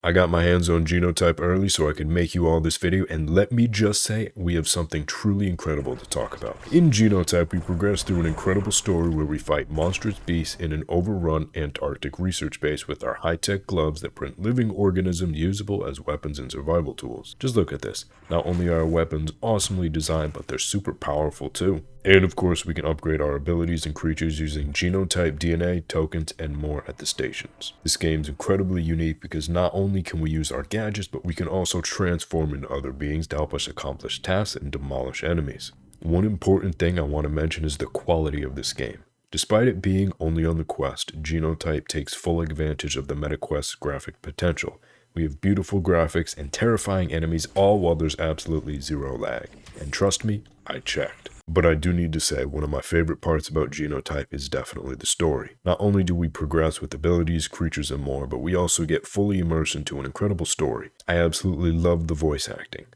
I got my hands on Genotype early so I could make you all this video, and let me just say, we have something truly incredible to talk about. In Genotype, we progress through an incredible story where we fight monstrous beasts in an overrun Antarctic research base with our high-tech gloves that print living organisms usable as weapons and survival tools. Just look at this. Not only are our weapons awesomely designed, but they're super powerful too. And of course, we can upgrade our abilities and creatures using genotype DNA, tokens, and more at the stations. This game's incredibly unique because not only can we use our gadgets, but we can also transform into other beings to help us accomplish tasks and demolish enemies. One important thing I want to mention is the quality of this game. Despite it being only on the Quest, Genotype takes full advantage of the MetaQuest's graphic potential. We have beautiful graphics and terrifying enemies, all while there's absolutely zero lag. And trust me, I checked. But I do need to say, one of my favorite parts about Genotype is definitely the story. Not only do we progress with abilities, creatures, and more, but we also get fully immersed into an incredible story. I absolutely love the voice acting.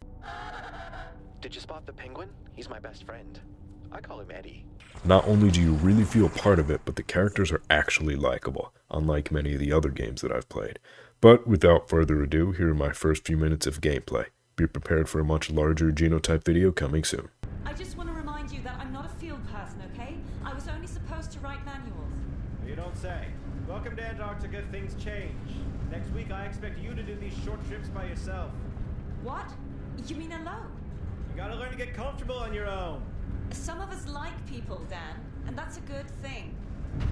Did you spot the penguin? He's my best friend. I call him Eddie. Not only do you really feel part of it, but the characters are actually likable, unlike many of the other games that I've played. But without further ado, here are my first few minutes of gameplay. Be prepared for a much larger Genotype video coming soon. I just want to remind you that I'm not a field person, okay? I was only supposed to write manuals. You don't say. Welcome to Antarctica, things change. Next week I expect you to do these short trips by yourself. What? You mean alone? You gotta learn to get comfortable on your own. Some of us like people, Dan, and that's a good thing.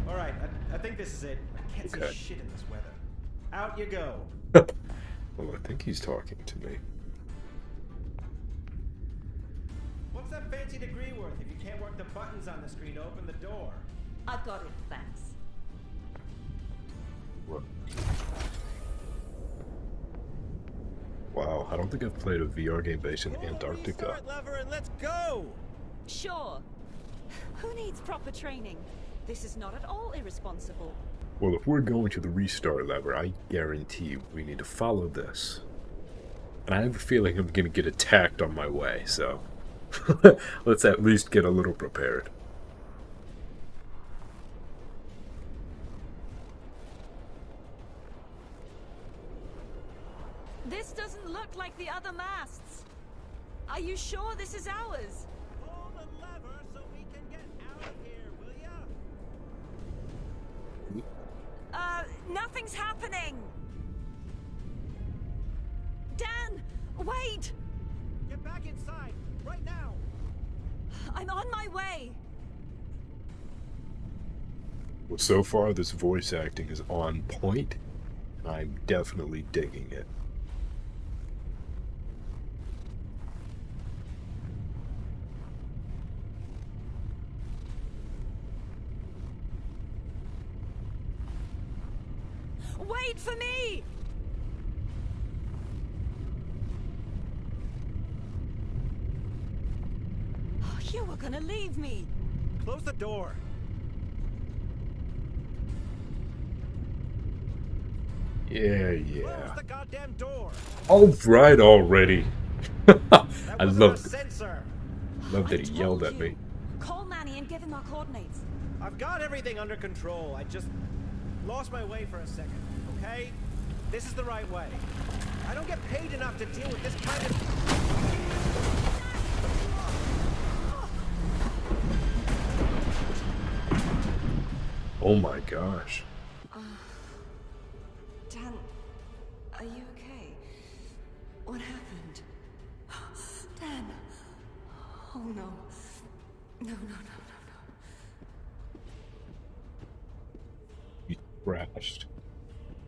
Alright, I think this is it. I can't see shit in this weather. Out you go. Well, I think he's talking to me. What's that fancy degree worth if you can't work the buttons on the screen to open the door? I've got it, thanks. What? Wow, I don't think I've played a VR game based in Antarctica. Restart lever and let's go! Sure. Who needs proper training? This is not at all irresponsible. Well, if we're going to the restart lever, I guarantee we need to follow this. And I have a feeling I'm going to get attacked on my way, so let's at least get a little prepared. This doesn't look like the other masts. Are you sure this is ours? Pull the lever so we can get out of here, will ya? Nothing's happening. Dan, wait! Get back inside, right now! I'm on my way. Well, so far this voice acting is on point, and I'm definitely digging it. Wait for me! Oh, you were gonna leave me. Close the door. Yeah. Close the goddamn door. All right already. I love sensor. that he yelled at me. Call Manny and give him our coordinates. I've got everything under control. I just lost my way for a second, okay? This is the right way. I don't get paid enough to deal with this kind of... Oh my gosh. Dan, are you okay? What happened? Dan! Oh no. No. You crashed.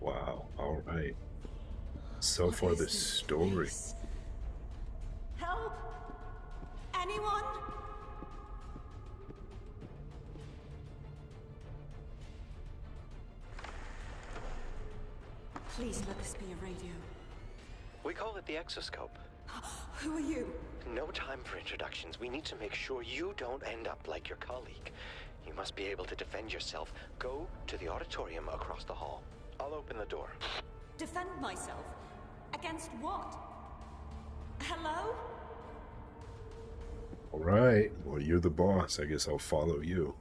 Wow, alright. So What far is this story. place? Help! Anyone? Please let this be a radio. We call it the exoscope. Who are you? No time for introductions. We need to make sure you don't end up like your colleague. You must be able to defend yourself. Go to the auditorium across the hall. I'll open the door. Defend myself? Against what? Hello? Alright, well you're the boss. I guess I'll follow you.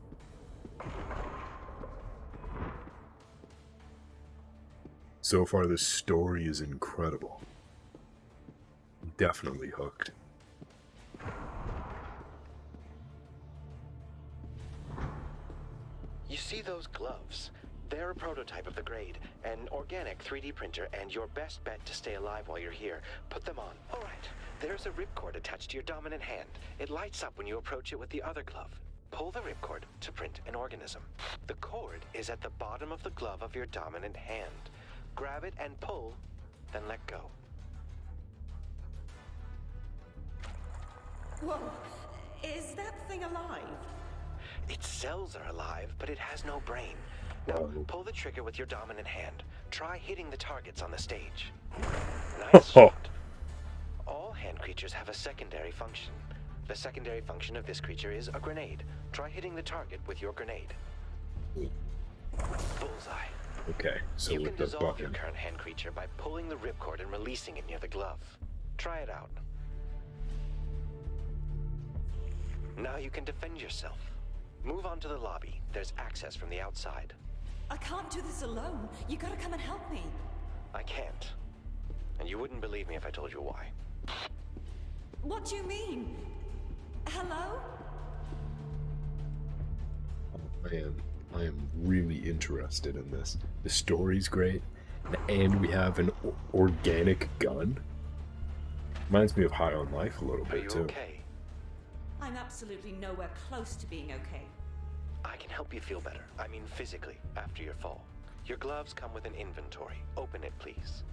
So far, this story is incredible. Definitely hooked. You see those gloves? They're a prototype of the grade, an organic 3D printer, and your best bet to stay alive while you're here. Put them on. All right. There's a ripcord attached to your dominant hand. It lights up when you approach it with the other glove. Pull the ripcord to print an organism. The cord is at the bottom of the glove of your dominant hand. Grab it and pull, then let go. Whoa, is that thing alive? Its cells are alive, but it has no brain. Now, pull the trigger with your dominant hand. Try hitting the targets on the stage. Nice shot. All hand creatures have a secondary function. The secondary function of this creature is a grenade. Try hitting the target with your grenade. Bullseye. Okay, so You with can the dissolve your button. current hand creature by pulling the ripcord and releasing it near the glove. Try it out. Now you can defend yourself. Move on to the lobby. There's access from the outside. I can't do this alone. You gotta come and help me. I can't. And you wouldn't believe me if I told you why. What do you mean? Hello? Oh man, I am really interested in this. The story's great, and we have an organic gun. Reminds me of High on Life a little Are bit you too. okay? I'm absolutely nowhere close to being okay. I can help you feel better. I mean physically, after your fall. Your gloves come with an inventory. Open it, please.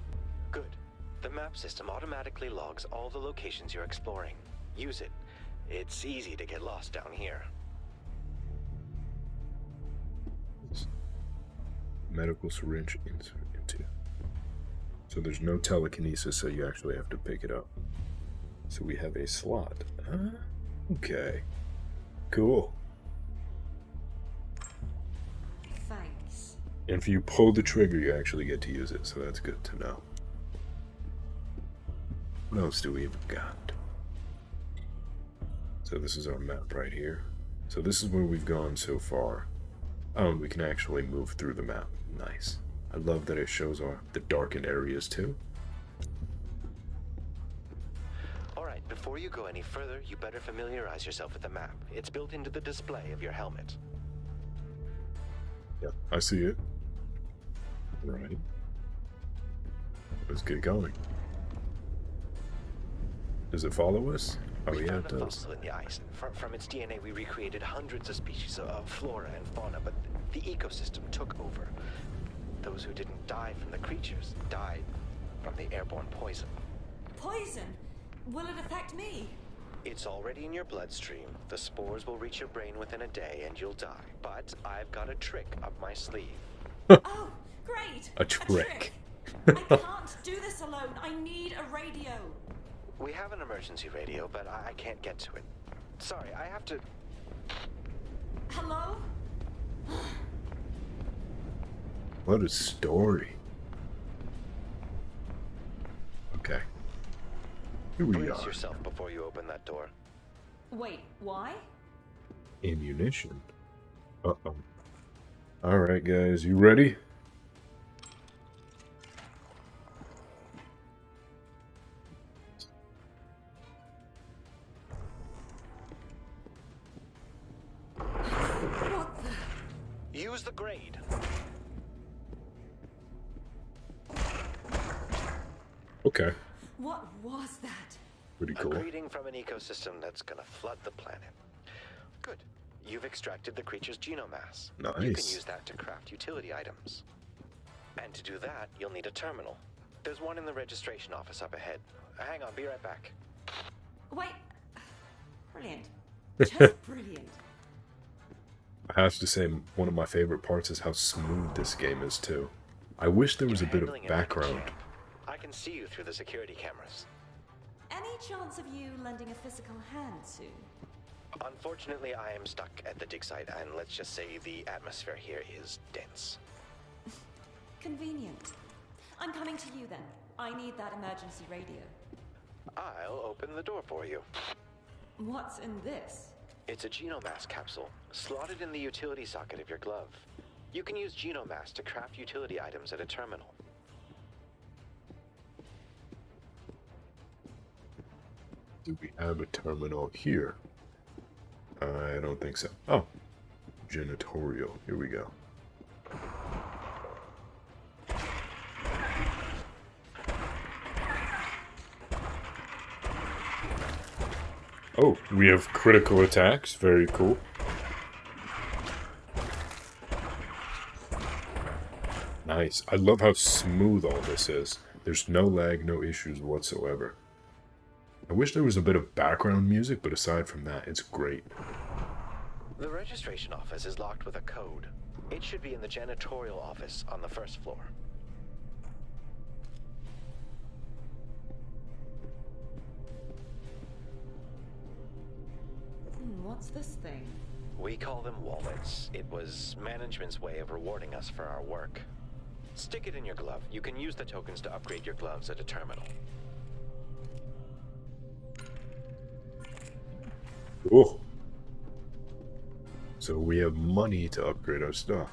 Good. The map system automatically logs all the locations you're exploring. Use it. It's easy to get lost down here. Medical syringe insert into. So there's no telekinesis, so you actually have to pick it up. So we have a slot. Okay. Cool. Thanks. And if you pull the trigger, you actually get to use it, so that's good to know. What else do we even got? So this is our map right here. So this is where we've gone so far. Oh, and we can actually move through the map. Nice. I love that it shows the darkened areas too. Alright, before you go any further, you better familiarize yourself with the map. It's built into the display of your helmet. Yeah, I see it. Right. Let's get going. Does it follow us? Oh We yeah, found it a does. fossil in the ice. From its DNA, we recreated hundreds of species of flora and fauna, but the ecosystem took over. Those who didn't die from the creatures died from the airborne poison. Poison? Will it affect me? It's already in your bloodstream. The spores will reach your brain within a day and you'll die. But I've got a trick up my sleeve. Oh, great! A trick. I can't do this alone. I need a radio. We have an emergency radio, but I can't get to it. Sorry, I have to... Hello? What a story. Okay. Here we Brace are. yourself before you open that door. Wait, why? Ammunition. Uh-oh. Alright guys, you ready? What the? Use the grade. Okay. What was that? Pretty A cool. greeting from an ecosystem that's gonna flood the planet. Good. You've extracted the creature's genomass. You can Nice. use that to craft utility items. And to do that, you'll need a terminal. There's one in the registration office up ahead. Hang on, be right back. Wait. Brilliant. Just brilliant. I have to say, one of my favorite parts is how smooth this game is too. I wish there was a You're bit of handling it like a background. champ. I can see you through the security cameras. Any chance of you lending a physical hand soon? Unfortunately, I am stuck at the dig site, and let's just say the atmosphere here is dense. Convenient. I'm coming to you then. I need that emergency radio. I'll open the door for you. What's in this? It's a genomass capsule, slotted in the utility socket of your glove. You can use genomass to craft utility items at a terminal. Do we have a terminal here? I don't think so. Oh, janitorial. Here we go. Oh, we have critical attacks. Very cool. Nice. I love how smooth all this is. There's no lag, no issues whatsoever. I wish there was a bit of background music, but aside from that, it's great. The registration office is locked with a code. It should be in the janitorial office on the first floor. What's this thing? We call them wallets. It was management's way of rewarding us for our work. Stick it in your glove. You can use the tokens to upgrade your gloves at a terminal. Oh. So we have money to upgrade our stuff.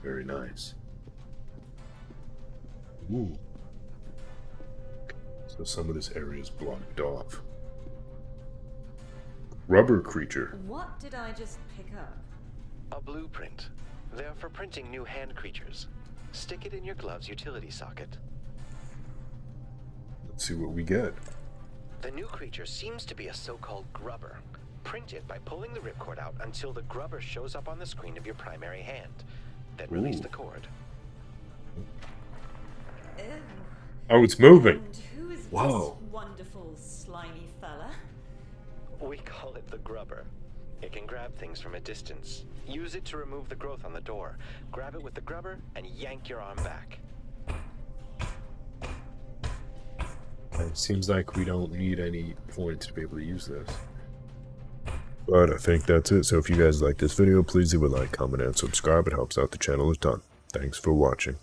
Very nice. Ooh. So some of this area is blocked off. Rubber creature. What did I just pick up? A blueprint. They're for printing new hand creatures. Stick it in your glove's utility socket. Let's see what we get. The new creature seems to be a so-called grubber. Print it by pulling the ripcord out until the grubber shows up on the screen of your primary hand. Then release Ooh. the cord. Ew. Oh, it's moving. And who is Whoa. this wonderful slimy fella? We call it the grubber. It can grab things from a distance. Use it to remove the growth on the door. Grab it with the grubber and yank your arm back. It seems like we don't need any points to be able to use this. But I think that's it. So if you guys like this video, please leave a like, comment, and subscribe. It helps out the channel a ton. Thanks for watching.